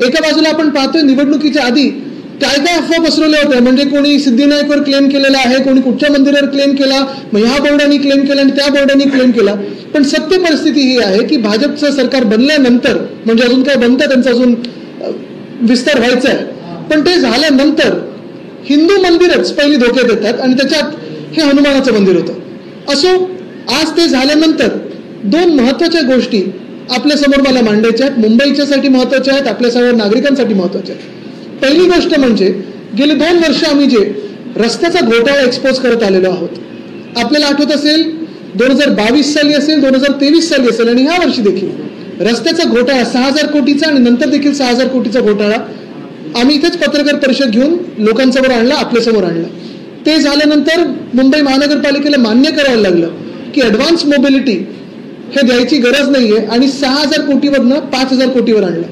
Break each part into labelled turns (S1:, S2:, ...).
S1: एका बाजूला आपण पाहतोय निवडणुकीच्या आधी काय काय अफवा पसरवल्या होत्या. म्हणजे कोणी सिद्धिविनायकवर क्लेम केलेला आहे, कोणी कुठच्या मंदिरावर क्लेम केला, मग ह्या बोर्डाने क्लेम केला आणि त्या बोर्डाने क्लेम केला. पण सत्य परिस्थिती ही आहे की भाजपचं सरकार बनल्यानंतर, म्हणजे अजून काय बनतं त्यांचा अजून विस्तार व्हायचा आहे, पण ते झाल्यानंतर हिंदू मंदिरच पहिली धोक्यात येतात आणि त्याच्यात हे हनुमानाचं मंदिर होतं. असो, आज ते झाल्यानंतर दोन महत्वाच्या गोष्टी आपल्यासमोर मला मांडायच्या आहेत, मुंबईच्यासाठी महत्वाच्या आहेत, आपल्या सर्व नागरिकांसाठी महत्वाच्या आहेत. पहिली गोष्ट म्हणजे गेली 2 वर्ष आम्ही जे रस्त्याचा घोटाळा एक्सपोज करत आलेलो आहोत. आपल्याला आठवत असेल 2022 साली असेल, 2023 साली असेल आणि ह्या वर्षी देखील रस्त्याचा घोटाळा 6,000 कोटीचा आणि नंतर देखील 6,000 कोटीचा घोटाळा आम्ही इथेच पत्रकार परिषद घेऊन लोकांसमोर आणला, आपल्यासमोर आणला. ते झाल्यानंतर मुंबई महानगरपालिकेला मान्य करायला लागलं की ॲडव्हान्स मोबिलिटी हे द्यायची गरज नाहीये आणि 6,000 कोटीवरनं 5,000 कोटीवर आणलं.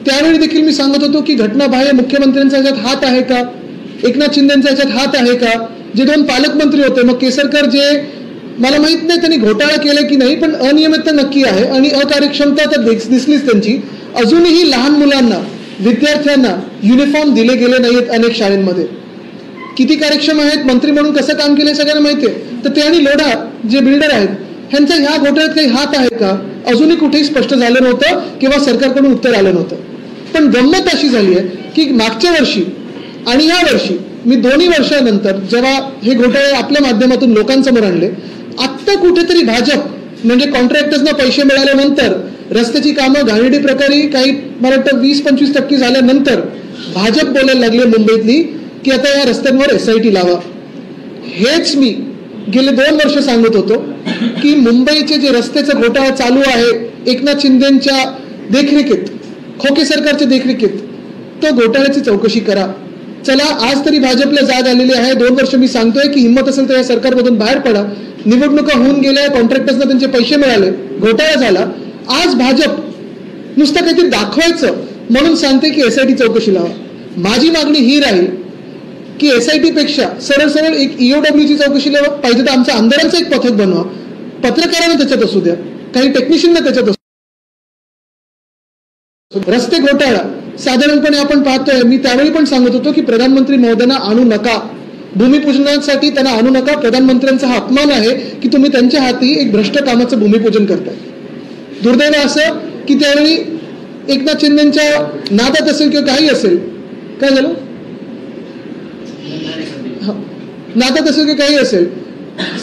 S1: त्यावेळी देखील मी सांगत होतो की घटनाबाह्य मुख्यमंत्र्यांचा याच्यात हात आहे का, एकनाथ शिंदेचा याच्यात हात आहे का. जे 2 पालकमंत्री होते, मग केसरकर, जे मला माहित नाही त्यांनी घोटाळा केला की नाही, पण अनियमितता नक्की आहे आणि अकार्यक्षमता तर दिसलीच त्यांची. अजूनही लहान मुलांना, विद्यार्थ्यांना युनिफॉर्म दिले गेले नाहीत अनेक शाळांमध्ये. किती कार्यक्षम आहेत, मंत्री म्हणून कसं काम केलं सगळ्यांना माहिती आहे. तर ते आणि लोढा जे बिल्डर आहेत ह्यांचा ह्या घोटाळ्यात काही हात आहे का, अजूनही कुठेही स्पष्ट झालं नव्हतं किंवा सरकारकडून उत्तर आलं नव्हतं. पण गंमत अशी झाली आहे की मागच्या वर्षी आणि या वर्षी मी दोन्ही वर्षानंतर जेव्हा हे घोटाळे आपल्या माध्यमातून लोकांसमोर आणले, आत्ता कुठेतरी भाजप म्हणजे कॉन्ट्रॅक्टर्सना पैसे मिळाल्यानंतर रस्त्याची कामं घाणेरडी प्रकारे काही मला वाटतं 20-25% झाल्यानंतर भाजप बोलायला लागले मुंबईतली की आता या रस्त्यांवर SIT लावा. हेच मी गेले 2 वर्ष सांगत होतो की मुंबईचे जे रस्त्याचा घोटाळा चालू आहे एकनाथ शिंदेच्या देखरेखीत, खोके सरकारच्या देखरेखीत, तो घोटाळ्याची चौकशी करा. चला, आज तरी भाजपला जाग आलेली आहे. 2 वर्ष मी सांगतोय की हिंमत असेल तर या सरकारमधून बाहेर पडा. निवडणुका होऊन गेल्या, कॉन्ट्रॅक्टर्सना त्यांचे पैसे मिळाले, घोटाळा झाला. आज भाजप नुसतं काहीतरी दाखवायचं म्हणून सांगते की SIT चौकशी लावा. माझी मागणी ही राहील की SIT पेक्षा सरळ सरळ एक EOWची चौकशी लावा. पाहिजे तर आमच्या आमदारांचं एक पथक बनवा, पत्रकारांना त्याच्यात असू द्या, काही टेक्निशियनना त्याच्यात असू. रस्ते घोटाळा साधारणपणे आपण पाहतोय, मी त्यावेळी पण सांगत होतो की प्रधानमंत्री महोदयांना आणू नका, भूमिपूजनासाठी त्यांना आणू नका. प्रधानमंत्र्यांचा हा अपमान आहे की तुम्ही त्यांच्या हाती एक भ्रष्ट कामाचं भूमिपूजन करताय. दुर्दैव असं की त्यावेळी एकनाथ शिंदेच्या नादात असेल किंवा काही असेल, काय झालं, नादात असेल किंवा काही असेल,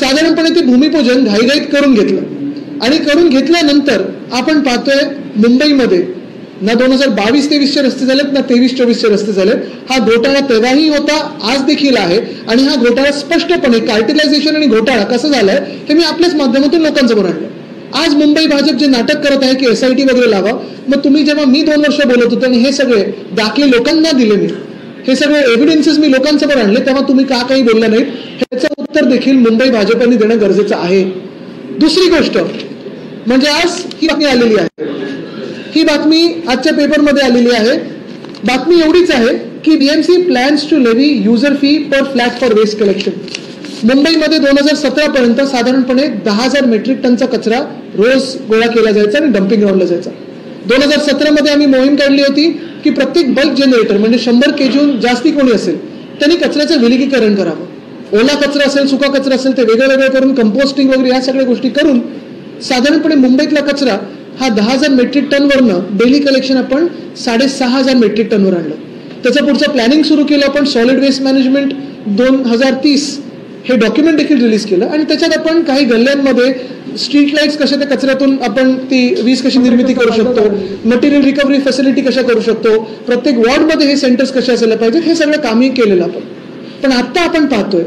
S1: साधारणपणे ते भूमिपूजन घाईघाईत करून घेतलं आणि करून घेतल्यानंतर आपण पाहतोय मुंबईमध्ये ना 2022-23चे रस्ते झालेत ना 23-24चे रस्ते झालेत. हा घोटाळा तेव्हाही होता, आज देखील आहे आणि हा घोटाळा स्पष्टपणे कार्टेलायझेशन आणि घोटाळा कसं झालाय हे मी आपल्याच माध्यमातून लोकांसमोर आणलं. आज मुंबई भाजप जे नाटक करत आहे की SIT वगैरे लावा, मग तुम्ही जेव्हा मी 2 वर्ष बोलत होतो आणि हे सगळे दाखले लोकांना दिले, मी हे सगळे एव्हिडन्सेस मी लोकांसमोर आणले, तेव्हा तुम्ही का काही बोलला नाहीत, ह्याचं उत्तर देखील मुंबई भाजपने देणं गरजेचं आहे. दुसरी गोष्ट म्हणजे आज ही बातमी आलेली आहे, ही बातमी आजच्या पेपरमध्ये आलेली आहे. बातमी एवढीच आहे की BMC plans to levy user fee per flat for waste collection. मुंबईमध्ये 2017 पर्यंत साधारणपणे 10,000 मेट्रिक टनचा कचरा रोज गोळा केला जायचा आणि डम्पिंग ग्राउंडला जायचा. 2017 मध्ये आम्ही मोहीम काढली होती की प्रत्येक बल्क जनरेटर म्हणजे 100 kgहून जास्ती कोणी असेल त्यांनी कचऱ्याचं विलगीकरण करावं. ओला कचरा असेल, सुका कचरा असेल, ते वेगळं वेगळं करून कंपोस्टिंग वगैरे ह्या सगळ्या गोष्टी करून साधारणपणे मुंबईतला कचरा हा 10,000 मेट्रिक टनवरनं डेली कलेक्शन आपण 6,500 मेट्रिक टनवर आणलं. त्याचं पुढचं प्लॅनिंग सुरू केलं आपण. सॉलिड वेस्ट मॅनेजमेंट 2030 हे डॉक्युमेंट देखील रिलीज केलं आणि त्याच्यात आपण काही गल्ल्यांमध्ये स्ट्रीट लाईट्स कशा त्या कचऱ्यातून आपण ती वीज कशी निर्मिती करू शकतो, मटेरियल रिकव्हरी फॅसिलिटी कशा करू शकतो, प्रत्येक वॉर्डमध्ये हे सेंटर्स कसे असायला पाहिजे, हे सगळं कामही केलेलं आपण. पण आता आपण पाहतोय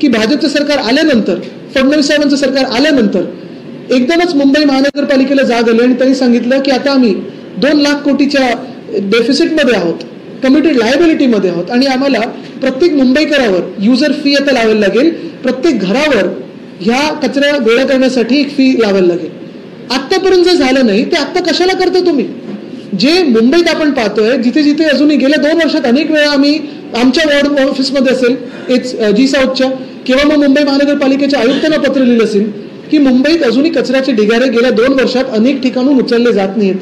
S1: की भाजपचं सरकार आल्यानंतर, फडणवीस साहेबांचं सरकार आल्यानंतर एकदमच मुंबई महानगरपालिकेला जाग आली आणि त्यांनी सांगितलं की आता आम्ही 2 लाख कोटीच्या डेफिसिटमध्ये आहोत, कमिटेड लायबिलिटीमध्ये आहोत आणि आम्हाला प्रत्येक मुंबईकरावर युजर फी आता लावायला लागेल, प्रत्येक घरावर ह्या कचरा गोळा करण्यासाठी एक फी लावायला लागेल. आत्तापर्यंत जर झालं नाही ते आत्ता कशाला करता तुम्ही? जे मुंबईत आपण पाहतोय, जिथे जिथे अजूनही गेल्या 2 वर्षात अनेक वेळा आम्ही आमच्या वॉर्ड ऑफिसमध्ये असेल G साऊथच्या किंवा मग मुंबई महानगरपालिकेच्या आयुक्तांना पत्र लिहिलं असेल की मुंबईत अजूनही कचऱ्याचे ढिगारे गेल्या 2 वर्षात अनेक ठिकाणून उचलले जात नाहीत.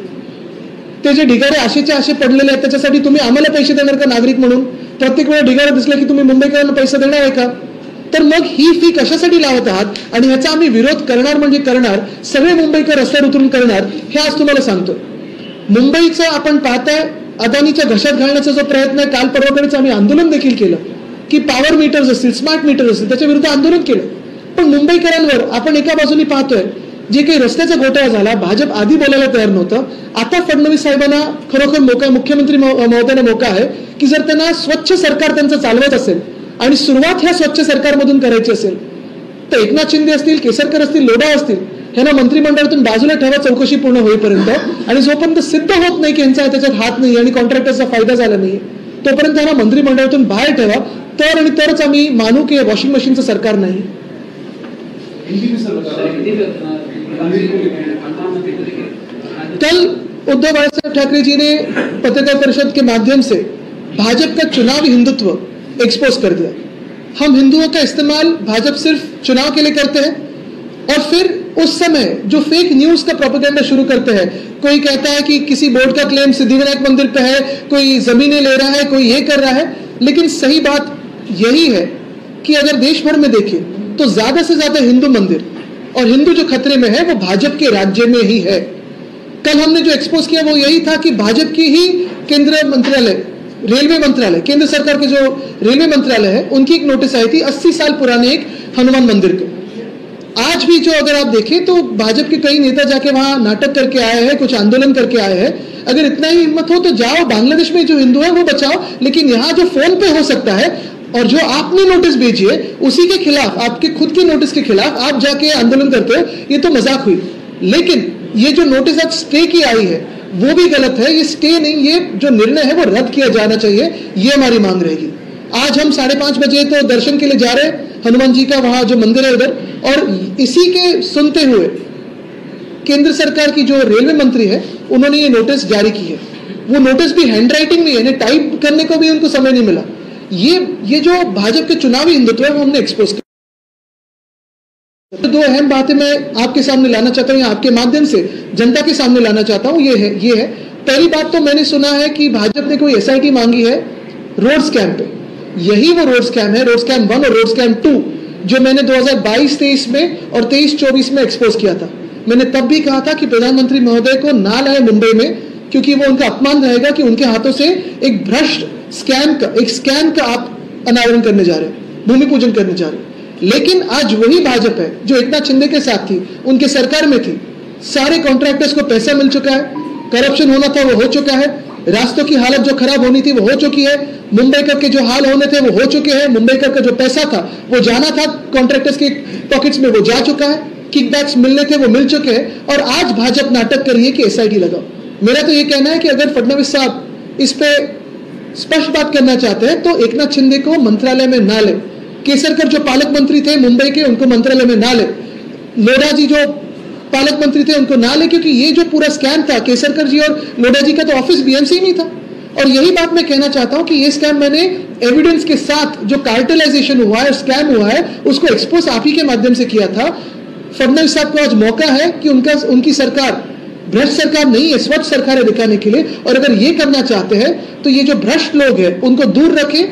S1: ते जे ढिगारे आशेचे आशे पडलेले आहेत त्याच्यासाठी तुम्ही आम्हाला पैसे देणार का नागरिक म्हणून? प्रत्येक वेळा ढिगारा दिसला की तुम्ही मुंबईकरांना पैसे देणार आहे का? तर मग ही फी कशासाठी लावत आहात? आणि ह्याचा आम्ही विरोध करणार म्हणजे करणार, सगळे मुंबईकर रस्त्यावर उतरून करणार, हे आज तुम्हाला सांगतो. मुंबईचं आपण पाहताय अदानीच्या घशात घालण्याचा जो प्रयत्न आहे, काल परवाकडेच आम्ही आंदोलन देखील केलं की पॉवर मीटर्स असतील, स्मार्ट मीटर्स असतील, त्याच्या विरुद्ध आंदोलन केलं. पण मुंबईकरांवर आपण एका बाजूने पाहतोय जे काही रस्त्याचा घोटाळा झाला, भाजप आधी बोलायला तयार नव्हतं. आता फडणवीस साहेबांना खरोखर मोका, मुख्यमंत्री महोदयांना मोका आहे की जर त्यांना स्वच्छ सरकार त्यांचं चालवत असेल आणि सुरुवात ह्या स्वच्छ सरकारमधून करायची असेल तर एकनाथ शिंदे असतील, केसरकर असतील, लोढा असतील, ह्यांना मंत्रिमंडळातून बाजूला ठेवा चौकशी पूर्ण होईपर्यंत. आणि जोपर्यंत सिद्ध होत नाही की यांचा त्याच्यात हात नाही आणि कॉन्ट्रॅक्टरचा फायदा झाला नाही तोपर्यंत त्यांना मंत्रिमंडळातून बाहेर ठेवा. तर आणि तरच आम्ही मानू की वॉशिंग मशीनचं सरकार नाही. कल उद्धव बाळासाहेब ठाकरे जी ने पत्रकार परिषद के माध्यम से भाजपा का चुनावी हिंदुत्व एक्सपोज कर दिया. हम हिंदुओं का इस्तेमाल भाजपा सिर्फ चुनाव के लिए करते हैं और फिर उस समय जो फेक न्यूज का प्रोपेगेंडा शुरू करते हैं. कोई कहता है कि किसी बोर्ड का क्लेम सिद्धिविनायक मंदिर पे है, कोई जमीनें ले रहा है, कोई ये कर रहा है. लेकिन सही बात यही है कि अगर देश भर में देखें तो ज्यादा से ज्यादा हिंदू मंदिर और हिंदू जो खतरे में है वो भाजपा के राज्य में ही है. कल हमने जो एक्सपोज किया वो यही था कि भाजपा की ही केंद्रीय मंत्रालय, रेलवे मंत्रालय, केंद्र सरकार के जो रेलवे मंत्रालय है उनकी एक नोटिस आई थी 80 साल पुराने एक हनुमान मंदिर के. आज भी जो अगर आप देखें तो भाजपा के कई नेता जाके वहां नाटक करके आए हैं, कुछ आंदोलन करके आए हैं. अगर इतना ही हिम्मत हो तो जाओ, बांग्लादेश में जो हिंदू है वो बचाओ, लेकिन यहाँ जो फोन पे हो सकता है और जो आपने नोटिस भेजी है उसी के खिलाफ, आपके खुद के नोटिस के खिलाफ आप जाके आंदोलन करते हो, ये तो मजाक हुई. लेकिन ये जो नोटिस आज स्टे की आई है वो भी गलत है. ये स्टे नहीं, ये जो निर्णय है वो रद्द किया जाना चाहिए, ये हमारी मांग रहेगी. आज हम 5:30 बजे तो दर्शन के लिए जा रहे हैं हनुमान जी का, वहां जो मंदिर है उधर. और इसी के सुनते हुए केंद्र सरकार की जो रेलवे मंत्री है उन्होंने ये नोटिस जारी की है. वो नोटिस भी हैंड राइटिंग में है, टाइप करने को भी उनको समय नहीं मिला. ये जो भाजपा के चुनावी हिंदुत्व है वो हमने एक्सपोज किया. तो दो अहम बातें मैं आपके सामने लाना चाहता हूँ या आपके माध्यम से जनता के सामने लाना चाहता हूँ. ये है पहली बात तो मैंने सुना है कि भाजपा ने कोई SIT मांगी है रोड स्कैम पे. यही वो रोड स्कैम है, रोड स्कैम 1 और रोड स्कैम 2, जो मैंने 2022-23 में और 23-24 में एक्सपोज किया था. मैंने तब भी कहा था कि प्रधानमंत्री महोदय को ना लाए मुंबई में, क्योंकि वो उनका अपमान रहेगा कि उनके हाथों से एक भ्रष्ट स्कैम का आप अनावरण करने जा रहे हैं, भूमि पूजन करने जा रहे हैं. लेकिन आज वही भाजपा है जो एकनाथ शिंदे के साथ थी, उनके सरकार में थी. सारे कॉन्ट्रैक्टर्स को पैसा मिल चुका है, करप्शन होना था वो हो चुका है, रास्तों की हालत जो खराब होनी थी वो हो चुकी है, मुंबईकर के जो हाल होने थे वो हो चुके हैं, मुंबईकर का जो पैसा था वो जाना था कॉन्ट्रैक्टर्स के पॉकेट्स में वो जा चुका है, किकबैक्स मिलने थे वो मिल चुके हैं. और आज भाजपा नाटक कर रही है कि SIT लगाओ. मेरा तो ये कहना है कि अगर फडणवीस साहब इस पे स्पष्ट बात करना चाहते हैं तो एकनाथ शिंदे को मंत्रालय में ना ले, केसरकर जो पालक मंत्री थे मुंबई के उनको मंत्रालय में ना ले, लोढ़ा जी जो पालक मंत्री थे उनको ना ले, क्योंकि ये जो पूरा स्कैम था, केसरकर जी और लोढ़ा जी का तो ऑफिस BMC में था. और यही बात मैं कहना चाहता हूं कि ये स्कैम मैंने एविडेंस के साथ, जो कार्टेलाइजेशन हुआ है, स्कैम हुआ है, उसको एक्सपोज आप ही के माध्यम से किया था. फडणवीस साहब को आज मौका है कि उनकी सरकार भ्रष्ट सरकार नहीं है, स्वच्छ सरकार है दिखाने के लिए. और अगर ये करना चाहते हैं तो ये जो भ्रष्ट लोग हैं उनको दूर रखें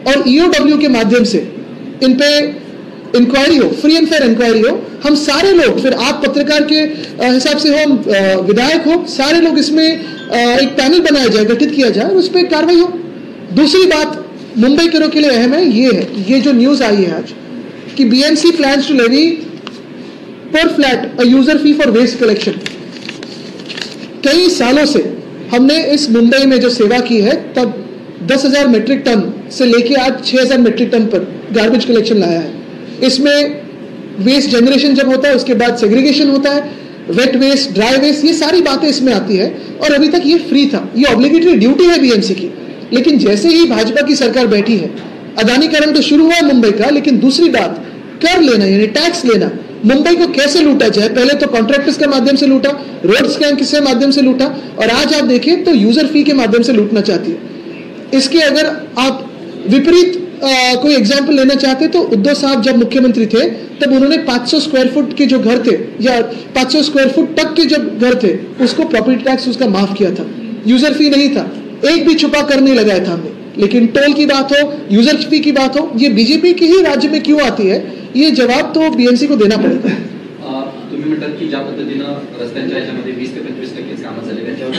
S1: और EOW के माध्यम से इन पे इंक्वायरी हो, फ्री एंड फेयर इंक्वायरी हो. हम सारे लोग, फिर आप पत्रकार के हिसाब से हो, विधायक हो, सारे लोग इसमें एक पैनल बनाया जाए, गठित किया जाए, उस पर कार्रवाई हो. दूसरी बात मुंबईकरों के लिए अहम है, ये जो न्यूज आई है आज कि BMC plans to levy per flat a user fee for waste collection. कई सालों से हमने इस मुंबई में जो सेवा की है, तब 10,000 मेट्रिक टन से लेके आज 6,000 मेट्रिक टन पर गार्बेज कलेक्शन लाया है. इसमें वेस्ट जनरेशन जब होता है उसके बाद सेग्रीगेशन होता है, वेट वेस्ट, ड्राई वेस्ट, ये सारी बातें इसमें आती है. और अभी तक ये फ्री था, ये ऑब्लिगेटरी ड्यूटी है BMC की. लेकिन जैसे ही भाजपा की सरकार बैठी है, अदानीकरण तो शुरू हुआ मुंबई का, लेकिन दूसरी बात कर लेना यानी टैक्स लेना. मुंबई को कैसे लूटा जाए, पहले तो कॉन्ट्रैक्टर्स के माध्यम से लूटा, रोड स्कैम के माध्यम से लूटा, और आज आप देखें तो यूजर फी के माध्यम से लूटना चाहती है. इसके अगर आप विपरीत कोई एग्जाम्पल लेना चाहते तो उद्धव साहब जब मुख्यमंत्री थे तब उन्होंने 500 स्क्वायर फुट के जो घर थे या 500 स्क्वायर फुट तक के जब घर थे उसको प्रॉपर्टी टैक्स उसका माफ किया था. यूजर फी नहीं था, एक भी छुपा कर नहीं लगाया था हमने। लेकिन टोल की बात हो, यूजर फी की बात हो, ये बीजेपी की ही राज्य में क्यों आती है, ये जवाब तो बीएमसी को देना पड़ेगा।
S2: तुम्ही म्हणतात की ज्या पद्धतीनं रस्त्यांच्या याच्यामध्ये 20 ते 25% कामं झाले, त्याच्यावर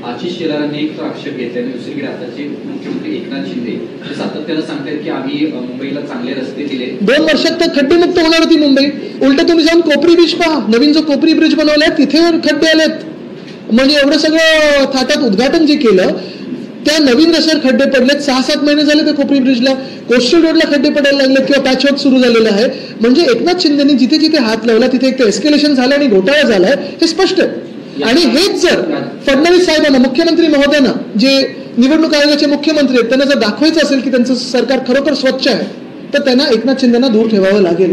S2: आशिष शेलारांनी एक आक्षेप घेतला आणि दुसरीकडे आताचे मुख्यमंत्री एकनाथ शिंदे हे सातत्यानं सांगतात की आम्ही मुंबईला चांगले रस्ते दिले। 2
S1: वर्षात तर खड्डेमुक्त होणार होती मुंबई, उलट तुम्ही जाऊन कोपरी ब्रिज पहा, नवीन जो कोपरी ब्रिज बनवलाय तिथे खड्डे आलेत। म्हणजे एवढं सगळं थाटात उद्घाटन जे केलं त्या नवीन रस्त्यावर खड्डे पडलेत, 6-7 महिने झाले त्या कोपरी ब्रिजला, कोस्टल रोडला खड्डे पडायला लागले किंवा पॅचवर्क सुरू झालेलं आहे। म्हणजे एकनाथ शिंदेनी जिथे जिथे हात लावला तिथे एक एस्केलेशन झालं आणि घोटाळा झालाय हे स्पष्ट आहे। आणि हेच जर फडणवीस साहेबांना, मुख्यमंत्री महोदयांना, जे निवडणूक आयोगाचे मुख्यमंत्री आहेत, त्यांना जर दाखवायचं असेल की त्यांचं सरकार खरोखर स्वच्छ आहे तर त्यांना एकनाथ शिंदेना दूर ठेवावं लागेल।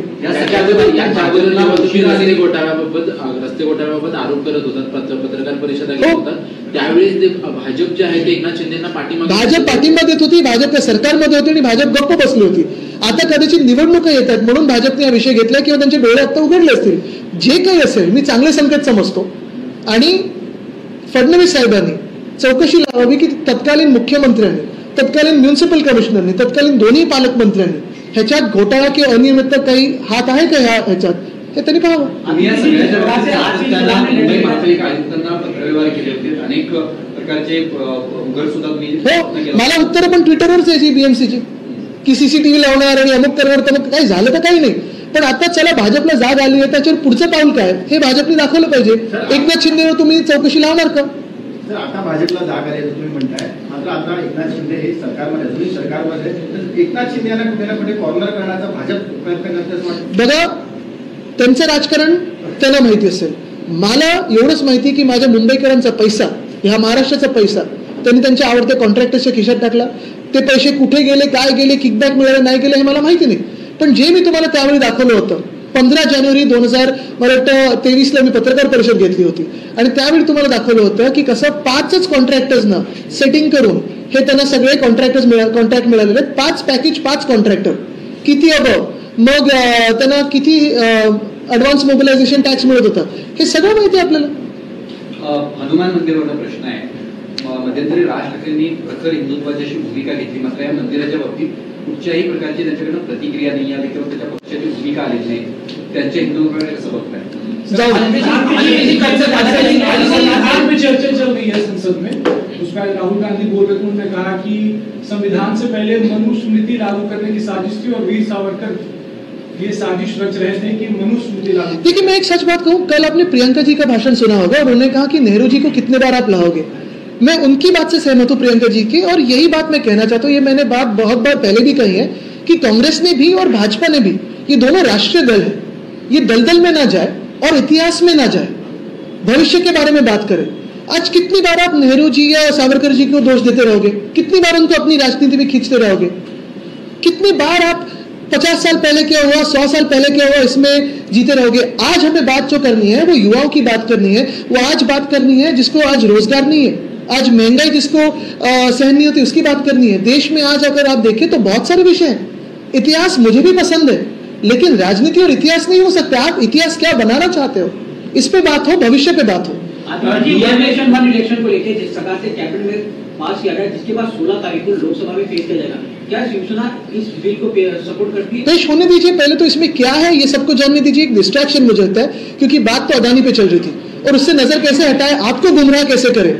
S3: घोटाळ्याबाबत, रस्ते घोटाळ्याबाबत आरोप करत होतात, पत्रकार परिषदा घेत होतात, त्यावेळेस भाजप जे आहे ते एकनाथ शिंदेना
S1: भाजप पाठिंबा देत होती, भाजप त्या सरकारमध्ये होती आणि भाजप गप्प बसली होती। आता कदाचित निवडणुका येत आहेत म्हणून भाजपने हा विषय घेतला किंवा त्यांचे डोळे आता उघडले असतील। जे काही असेल मी चांगले संकेत समजतो आणि फडणवीस साहेबांनी चौकशी लावावी की तत्कालीन मुख्यमंत्र्यांनी, तत्कालीन म्युनिसिपल कमिशनरनी, तत्कालीन दोन्ही पालकमंत्र्यांनी ह्याच्यात घोटाळा किंवा अनियमितता काही हात आहे का ह्याच्यात हे त्यांनी पाहावं।
S2: मुंबई महापालिका आयुक्तांना पत्रव्यवहार केले होते, अनेक प्रकारचे उघड सुद्धा
S1: हो, मला उत्तर पण ट्विटरवरच यायची बीएमसीची की सीसीटीव्ही लावणार आणि अमुक करणार, तर मग काही झालं तर काही नाही। पण आता चला भाजपला जाग आली आहे, त्याच्यावर पुढचं पाऊल काय हे भाजपने दाखवलं पाहिजे। एकनाथ शिंदेवर तुम्ही चौकशी लावणार का?
S4: सर आता भाजपला जाग आली तुम्ही म्हणताय, मात्र आता एकनाथ शिंदे हे सरकारमध्ये एकनाथ शिंदे यांना कुठे ना कुठे कॉर्नर करण्याचा भाजप प्रयत्न करते
S1: बघा, त्यांचं राजकारण त्यांना माहिती असेल। मला एवढंच माहिती की माझ्या मुंबईकरांचा पैसा, ह्या महाराष्ट्राचा पैसा त्यांनी त्यांच्या आवडत्या कॉन्ट्रॅक्टरच्या खिशात टाकला, ते पैसे कुठे गेले, काय गेले, किकबॅक मिळाले नाही गेले हे मला माहिती नाही। पण जे मी तुम्हाला त्यावेळी दाखवलं होतं, 15 जानेवारी 2023ला मी पत्रकार परिषद घेतली होती आणि त्यावेळी तुम्हाला दाखवलं होतं की कसं 5च कॉन्ट्रॅक्टर्सना सेटिंग करून हे त्यांना सगळे कॉन्ट्रॅक्ट मिळालेले आहेत। 5 पॅकेज, 5 कॉन्ट्रॅक्टर, किती अबव, मग त्यांना किती ॲडव्हान्स मोबिलायझेशन टॅक्स मिळत होता, हे सगळं माहिती आहे आपल्याला।
S2: हनुमान मंदिरावरचा प्रश्न आहे, मध्यंतरी राज ठाकरेंनी प्रखर हिंदुत्वाची अशी भूमिका घेतली, मात्र या मंदिराच्या बाबतीत कुठच्याही प्रकारची त्यांच्याकडनं प्रतिक्रिया नाही आली किंवा त्याच्या पक्षाची भूमिका आलेली नाही, त्यांच्या हिंदुत्वाकडे कसं बघताय?
S5: चर्चा चल रही है संसद में, उसमें राहुल गांधी बोल रहे थे, उन्होंने कहा कि संविधान से पहले मनुस्मृति लागू करने की साजिश थी और वीर सावरकर ये साजिश रच रहे थे कि मनुस्मृति लागू।
S1: देखिए मैं एक सच बात कहूँ, कल आपने प्रियंका जी का भाषण सुना होगा और उन्होंने कहा कि नेहरू जी को कितने बार आप लाओगे। मैं उनकी बात से सहमत हूँ, प्रियंका जी की, और यही बात मैं कहना चाहता हूँ, ये मैंने बात बहुत बार पहले भी कही है कि कांग्रेस ने भी और भाजपा ने भी, ये दोनों राष्ट्रीय दल है, ये दलदल में ना जाए और इतिहास में ना जाए, भविष्य के बारे में बात करें। आज कितनी बार आप नेहरू जी या सावरकर जी को दोष देते रहोगे, कितनी बार उनको अपनी राजनीति में खींचते रहोगे, कितनी बार आप 50 साल पहले क्या हुआ, 100 साल पहले क्या हुआ, इसमें जीते रहोगे। आज हमें बात जो करनी है वो युवाओं की बात करनी है, वो आज बात करनी है जिसको आज रोजगार नहीं है, आज महंगाई जिसको सहन नहीं होती उसकी बात करनी है। देश में आज अगर आप देखें तो बहुत सारे विषय हैं। इतिहास मुझे भी पसंद है, लेकिन राजनीति और इतिहास नहीं हो सकता। आप इतिहास क्या बनाना चाहते हो, इस पे बात हो, भविष्य पे बात हो।
S6: इलेक्शन को लेकर जिस प्रकार से कैबिनेट में पास किया गया, जिसके बाद 16 तारीख को लोकसभा में पेश किया जाएगा, क्या शिवसेना इस बिल को सपोर्ट करती है?
S1: पेश होने दीजिए, पहले तो इसमें क्या है ये सबको जानने दीजिए। एक डिस्ट्रैक्शन मुझे लगता है, क्योंकि बात तो अदानी पे चल रही थी और उससे नजर कैसे हटाए, आपको गुमराह कैसे करे,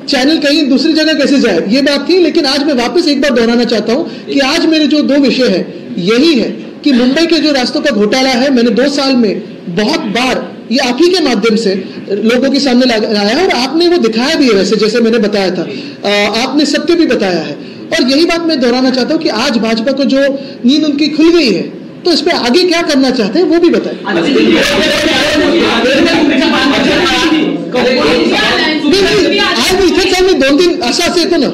S1: चैनल कहीं दूसरी जगह कैसे जाए, ये बात थी। लेकिन आज मैं वापस एक बार दोहराना चाहता हूं कि आज मेरे जो 2 विषय है यही है कि मुंबई के जो रास्तों का घोटाला है, मैंने 2 साल में बहुत बार ये आप ही के माध्यम से लोगों के सामने लाया है और आपने वो दिखाया भी है, वैसे जैसे मैंने बताया था, आपने सत्य भी बताया है। और यही बात मैं दोहराना चाहता हूं कि आज भाजपा को जो नींद उनकी खुल गई है, तो इस पे आगे क्या करना चाहते हैं वो भी बताएं। आज मी इथेच आहे, मी 2-3 असं येतो ना।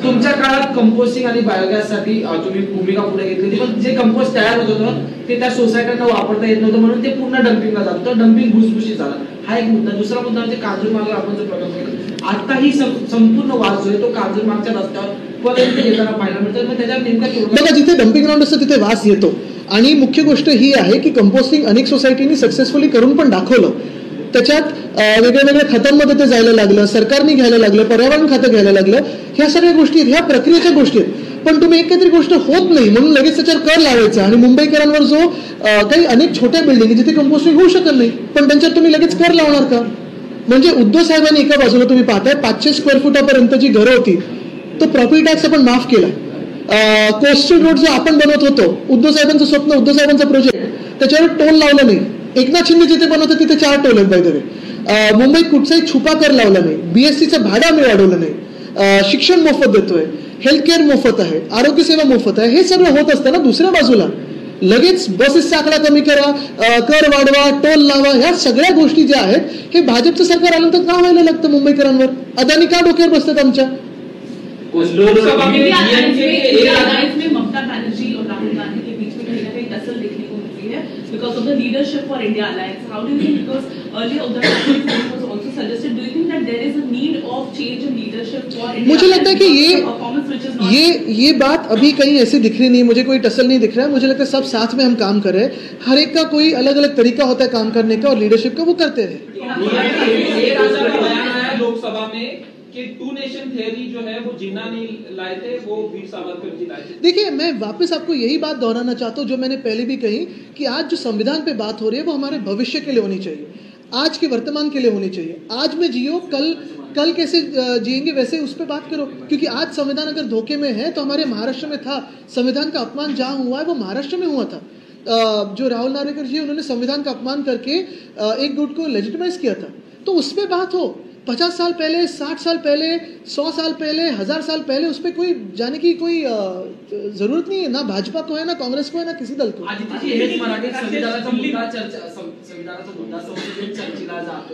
S7: तुमच्या काळात कंपोस्टिंग आणि बायोगॅससाठी तुम्ही भूमिका पुढे घेतली, पण जे कंपोस्ट तयार होत होतं ते त्या सोसायट्यांना वापरता येत नव्हतं, म्हणून ते पूर्ण डम्पिंगला जात होतं, डम्पिंग भुसभुशीत झाला। हा एक मुद्दा। दुसरा मुद्दा म्हणजे कांजूरमार्ग आपण जो प्रकल्प केला, आता ही संपूर्ण वाद जो आहे तो कांजूरमार्गच्या रस्त्यावर पर्यंत येताना पाहायला मिळतो। मग त्याच्यावर नेमका
S1: बघा, जिथे डम्पिंग ग्राउंड असतं तिथे वास येतो। आणि मुख्य गोष्ट ही आहे की कंपोस्टिंग अनेक सोसायटीनी सक्सेसफुली करून पण दाखवलं। त्याच्यात वेगवेगळ्या खात्यांमध्ये ते जायला लागलं, सरकारने घ्यायला लागलं, पर्यावरण खातं घ्यायला लागलं. ह्या सगळ्या गोष्टी आहेत, ह्या प्रक्रियेच्या गोष्टी आहेत. पण तुम्ही एक काहीतरी गोष्ट होत नाही म्हणून लगेच त्याच्यावर कर लावायचा आणि मुंबईकरांवर जो काही अनेक छोट्या बिल्डिंग जिथे कंपोस्टिंग होऊ शकत नाही पण त्यांच्यावर तुम्ही लगेच कर लावणार का? म्हणजे उद्धव साहेबांनी एका बाजूला तुम्ही पाहताय 500 स्क्वेअर फुटापर्यंत जी घरं होती तो प्रॉपर्टी टॅक्स आपण माफ केला. कोस्टल रोड जो आपण बनवत होतो, उद्धव साहेबांचं स्वप्न, उद्धव साहेबांचा प्रोजेक्ट, त्याच्यावर टोल लावला नाही. एकनाथ शिंदे जिथे बनवतात तिथे 4 टोल आहेत बाय द वे. मुंबईत कुठचाही छुपा कर लावला नाही. BSTचं भाडं आम्ही वाढवलं नाही. शिक्षण मोफत देतोय, हेल्थ केअर मोफत आहे, आरोग्य सेवा मोफत आहे. हे सगळं होत असताना दुसऱ्या बाजूला लगेच बसेसचा आकडा कमी करा, कर वाढवा, टोल लावा, ह्या सगळ्या गोष्टी ज्या आहेत हे भाजपचं सरकार आल्यानंतर का व्हायला लागतं मुंबईकरांवर? अदानी का डोक्यावर बसतात आमच्या?
S8: लोकसभा में ममता बनर्जी और राहुल गांधी के बीच में कहीं ना कहीं टसल देखने को मिलती है because of the leadership for India alliance. How do you think, because earlier Uddhav Thakkare was also suggested, do you think that there is a need of change in leadership for India?
S1: मुझे लगता है कि ये बात अभी कहीं ऐसे दिख रही नहीं, मुझे कोई टसल नहीं दिख रहा है. मुझे लगता है सब साथ में हम काम कर रहे हैं. हर एक का कोई अलग अलग तरीका होता है काम करने का और लीडरशिप का वो करते रहे.
S7: लोकसभा में कि 2 नेशन थियरी जो है वो जिन्ना नहीं लाए थे, वो वीर सावरकर जी लाए थे.
S1: देखिए, मैं वापस आपको यही बात दोहराना चाहता हूँ जो मैंने पहले भी कही कि आज जो संविधान पे बात हो रही है वो हमारे भविष्य के लिए होनी चाहिए, आज के वर्तमान के लिए होनी चाहिए. आज में जियो, कल कैसे जिएंगे वैसे उस पर बात करो. क्योंकि आज संविधान अगर धोखे में है तो हमारे महाराष्ट्र में था. संविधान का अपमान जहाँ हुआ है वो महाराष्ट्र में हुआ था. जो राहुल नार्वेकर जी उन्होंने संविधान का अपमान करके एक गुट को लेजिटिमाइज किया था. तो उस पर बात हो. 50 साल पहले, 60 साल पहले, 100 साल पहले, 1000 साल पहले उस पर कोई जाने की कोई जरूरत नहीं है. ना भाजपा को है, ना कांग्रेस को है, ना किसी दल को.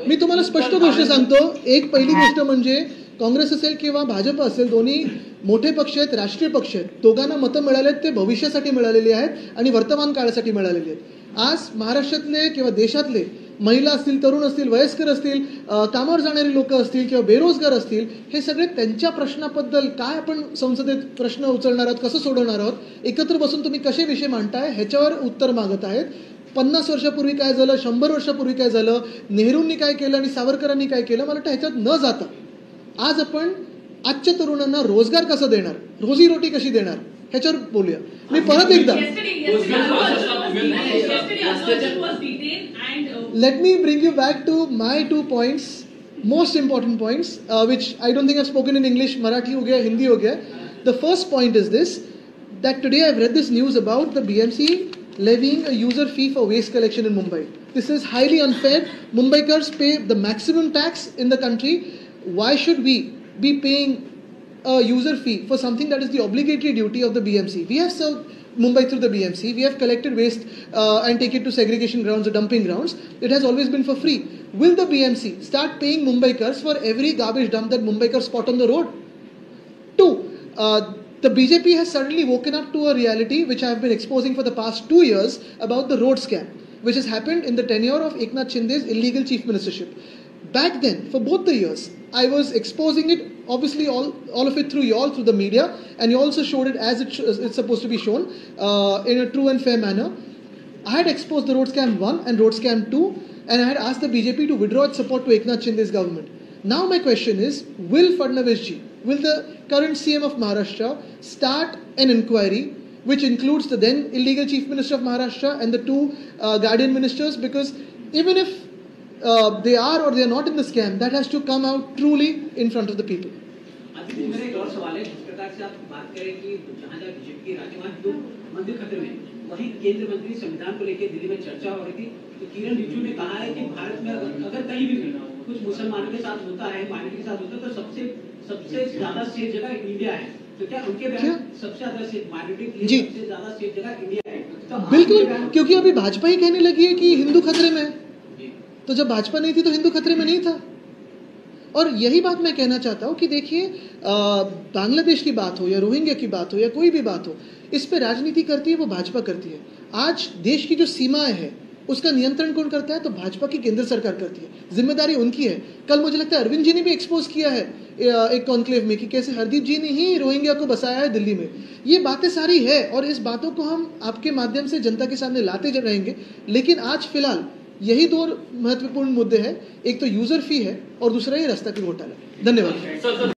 S1: मी तुम्हाला स्पष्ट गोष्ट सांगतो. एक पहिली गोष्ट म्हणजे काँग्रेस असेल किंवा भाजप असेल, दोन्ही मोठे पक्ष आहेत, राष्ट्रीय पक्ष आहेत. दोघांना मतं मिळाले आहेत, ते भविष्यासाठी मिळालेली आहेत आणि वर्तमान काळासाठी मिळालेली आहेत. आज महाराष्ट्रातले किंवा देशातले महिला असतील, तरुण असतील, वयस्कर असतील, कामावर जाणारी लोक असतील किंवा बेरोजगार असतील, हे सगळे त्यांच्या प्रश्नाबद्दल काय आपण संसदेत प्रश्न उचलणार आहोत, कसं सोडवणार आहोत, एकत्र बसून तुम्ही कसे विषय मांडताय ह्याच्यावर उत्तर मागत आहेत. 50 वर्षापूर्वी काय झालं, 100 वर्षापूर्वी काय झालं, नेहरूंनी काय केलं आणि सावरकरांनी काय केलं, मला वाटतं ह्याच्यात न जाता आज आपण आजच्या तरुणांना रोजगार कसा देणार, रोजीरोटी कशी देणार ह्याच्यावर बोलूया. मी परत एकदा let me bring you back to my 2 points, most important points, which I don't think I've spoken in English. Marathi ho gaya, Hindi ho gaya. The first point is this, that today I've read this news about the BMC levying a user fee for waste collection in Mumbai. This is highly unfair. Mumbaikars pay the maximum tax in the country. Why should we be paying a user fee for something that is the obligatory duty of the BMC? We have served Mumbai through the BMC. We have collected waste and take it to segregation grounds or dumping grounds. It has always been for free. Will the BMC start paying Mumbaikars for every garbage dump that Mumbaikars spot on the road? 2, the BJP has suddenly woken up to a reality which I have been exposing for the past 2 years about the road scam, which has happened in the tenure of Eknath Shinde's illegal chief ministership. Back then, for both the years, I was exposing it, obviously all of it through you all, through the media, and you also showed it as it's supposed to be shown in a true and fair manner. I had exposed the road scam 1 and road scam 2, and I had asked the BJP to withdraw its support to Eknath Shinde's government. Now my question is, will Fadnavis ji, will the current CM of Maharashtra start an inquiry which includes the then illegal chief minister of Maharashtra and the 2 guardian ministers? Because even if they are or they are not in the scam, that has to come out truly in front of the people.
S6: अभी मेरा एक और सवाल है. जिस प्रकार से आप बात करें कि जहाँ जहाँ बीजेपी की राज्यवाद तो मंदिर खतरे में, वहीं केंद्र मंत्री संविधान को लेकर दिल्ली में चर्चा हो रही थी. तो किरण रिजिजू ने कहा है कि भारत में अगर कहीं भी कुछ मुसलमानों के साथ होता है, माइनॉरिटी के साथ होता है, तो सबसे ज्यादा सेफ जगह इंडिया है. तो क्या उनके बयान सबसे ज्यादा सेफ माइनॉरिटी के लिए सबसे ज्यादा सेफ जगह इंडिया है? तो
S1: बिल्कुल, क्योंकि अभी भाजपा ही कहने लगी है कि हिंदू खतरे में है. तो जब भाजपा नहीं थी तो हिंदू खतरे में नहीं था. और यही बात मैं कहना चाहता हूं कि देखिए, बांग्लादेश की बात हो या रोहिंग्या की बात हो या कोई भी बात हो, इस पे राजनीति करती है वो भाजपा करती है. आज देश की जो सीमाएं हैं उसका नियंत्रण कौन करता है? तो भाजपा की केंद्र सरकार करती है. जिम्मेदारी उनकी है. कल मुझे लगता है अरविंद जी ने भी एक्सपोज किया है एक कॉन्क्लेव में कि कैसे हरदीप जी ने ही रोहिंग्या को बसाया है दिल्ली में. ये बातें सारी है और इस बातों को हम आपके माध्यम से जनता के सामने लाते रहेंगे. लेकिन आज फिलहाल यही दो महत्वपूर्ण मुद्दे हैं, एक तो यूजर फी है और दूसरा ये रास्ता के घोटाला। धन्यवाद।